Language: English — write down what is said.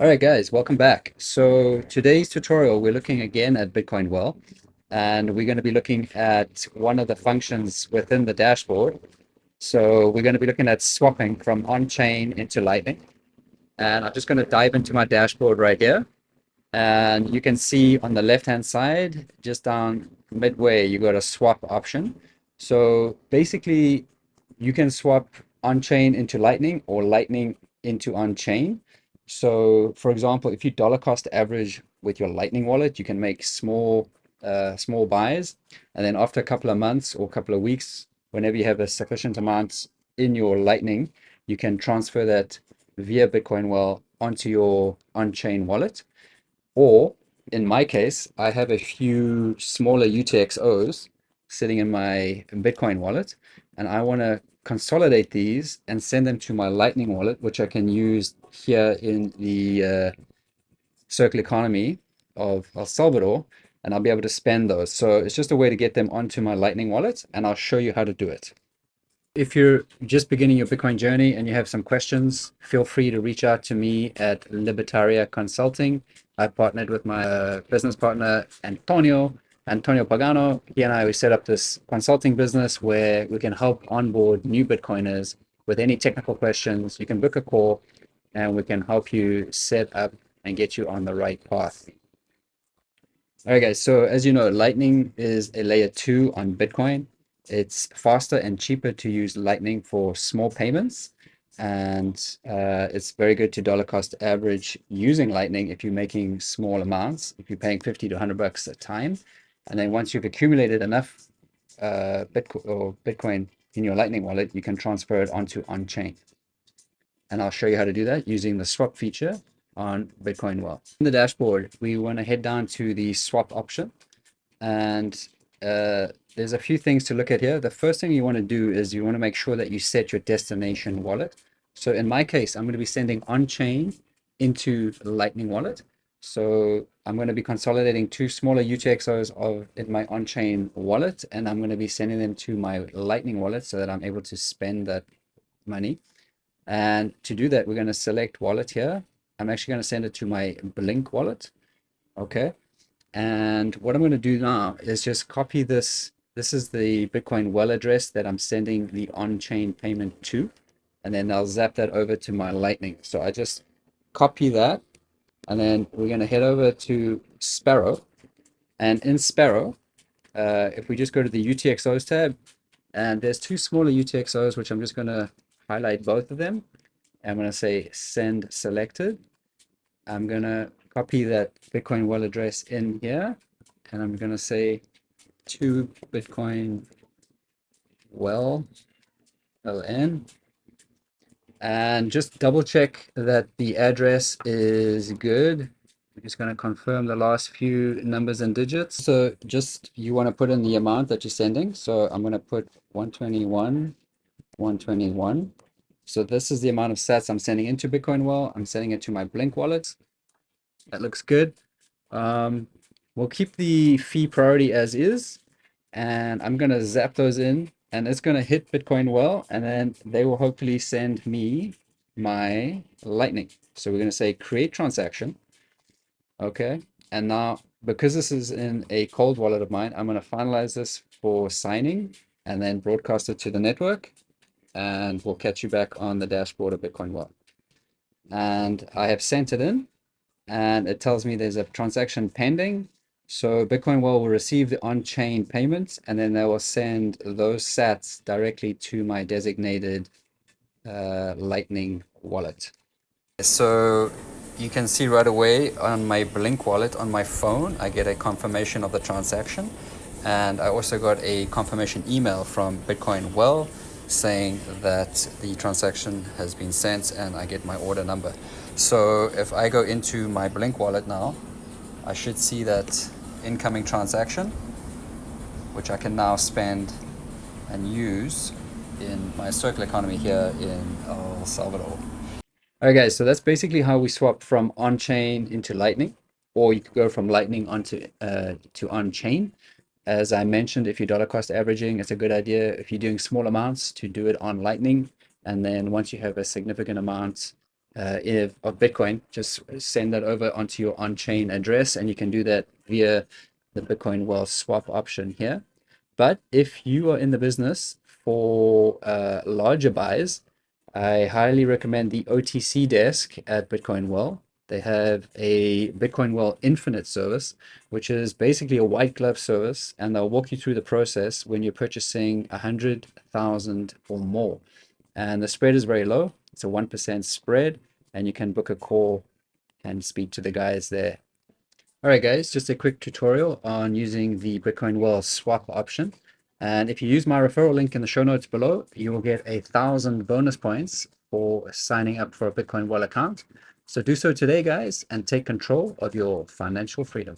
All right, guys, welcome back. So today's tutorial, we're looking again at Bitcoin Well, and we're going to be looking at one of the functions within the dashboard. So we're going to be looking at swapping from on-chain into Lightning. And I'm just going to dive into my dashboard right here. And you can see on the left-hand side, just down midway, you got a swap option. So basically, you can swap on-chain into Lightning or Lightning into on-chain. So, for example, if you dollar cost average with your Lightning wallet, you can make small buys, and then after a couple of months or a couple of weeks, whenever you have a sufficient amount in your Lightning, you can transfer that via Bitcoin Well onto your on-chain wallet. Or in my case, I have a few smaller UTXOs sitting in my Bitcoin wallet, and I want to consolidate these and send them to my Lightning wallet, which I can use here in the circle economy of El Salvador, and I'll be able to spend those. So it's just a way to get them onto my Lightning wallet, and I'll show you how to do it. If you're just beginning your Bitcoin journey and you have some questions, feel free to reach out to me at Libertaria Consulting. I partnered with my business partner, Antonio Pagano. He and I, we set up this consulting business where we can help onboard new Bitcoiners with any technical questions. You can book a call and we can help you set up and get you on the right path. All right, guys. So as you know, Lightning is a layer 2 on Bitcoin. It's faster and cheaper to use Lightning for small payments. And it's very good to dollar cost average using Lightning if you're making small amounts, if you're paying 50 to 100 bucks a time. And then once you've accumulated enough Bitcoin in your Lightning wallet, you can transfer it onto on-chain. And I'll show you how to do that using the swap feature on Bitcoin Well. In the dashboard, we want to head down to the swap option, and there's a few things to look at here. The first thing you want to do is you want to make sure that you set your destination wallet. So in my case, I'm going to be sending on-chain into Lightning wallet. So I'm going to be consolidating two smaller UTXOs in my on-chain wallet, and I'm going to be sending them to my Lightning wallet so that I'm able to spend that money. And to do that, we're going to select wallet here. I'm actually going to send it to my Blink wallet. Okay. And what I'm going to do now is just copy this. This is the Bitcoin Well address that I'm sending the on-chain payment to. And then I'll zap that over to my Lightning. So I just copy that. And then we're going to head over to Sparrow. And in Sparrow, if we just go to the UTXOs tab, and there's two smaller UTXOs, which I'm just going to highlight both of them. I'm going to say send selected. I'm going to copy that Bitcoin Well address in here, and I'm going to say to Bitcoin Well LN, and just double check that the address is good. I'm just going to confirm the last few numbers and digits. So just you want to put in the amount that you're sending. So I'm going to put 121, 121. So this is the amount of sats I'm sending into Bitcoin Well. I'm sending it to my Blink wallet. That looks good. We'll keep the fee priority as is, and I'm gonna zap those in, and it's gonna hit Bitcoin Well, and then they will hopefully send me my Lightning. So we're gonna say create transaction. Okay, and now because this is in a cold wallet of mine, I'm gonna finalize this for signing and then broadcast it to the network, and we'll catch you back on the dashboard of Bitcoin Well. And I have sent it in, and it tells me there's a transaction pending. So Bitcoin Well will receive the on-chain payments, and then they will send those sats directly to my designated Lightning wallet. So you can see right away on my Blink wallet on my phone, I get a confirmation of the transaction. And I also got a confirmation email from Bitcoin Well saying that the transaction has been sent, and I get my order number. So if I go into my Blink wallet now, I should see that incoming transaction, which I can now spend and use in my circle economy here in El Salvador. All right, guys, so that's basically how we swap from on-chain into Lightning, or you could go from Lightning onto to on-chain. As I mentioned, if you're dollar cost averaging, it's a good idea if you're doing small amounts to do it on Lightning. And then once you have a significant amount of Bitcoin, just send that over onto your on-chain address, and you can do that via the Bitcoin Well swap option here. But if you are in the business for larger buys, I highly recommend the OTC desk at Bitcoin Well. They have a Bitcoin Well Infinite service, which is basically a white glove service, and they'll walk you through the process when you're purchasing 100,000 or more. And the spread is very low. It's a 1% spread, and you can book a call and speak to the guys there. All right, guys, just a quick tutorial on using the Bitcoin Well swap option. And if you use my referral link in the show notes below, you will get 1,000 bonus points for signing up for a Bitcoin Well account. So do so today, guys, and take control of your financial freedom.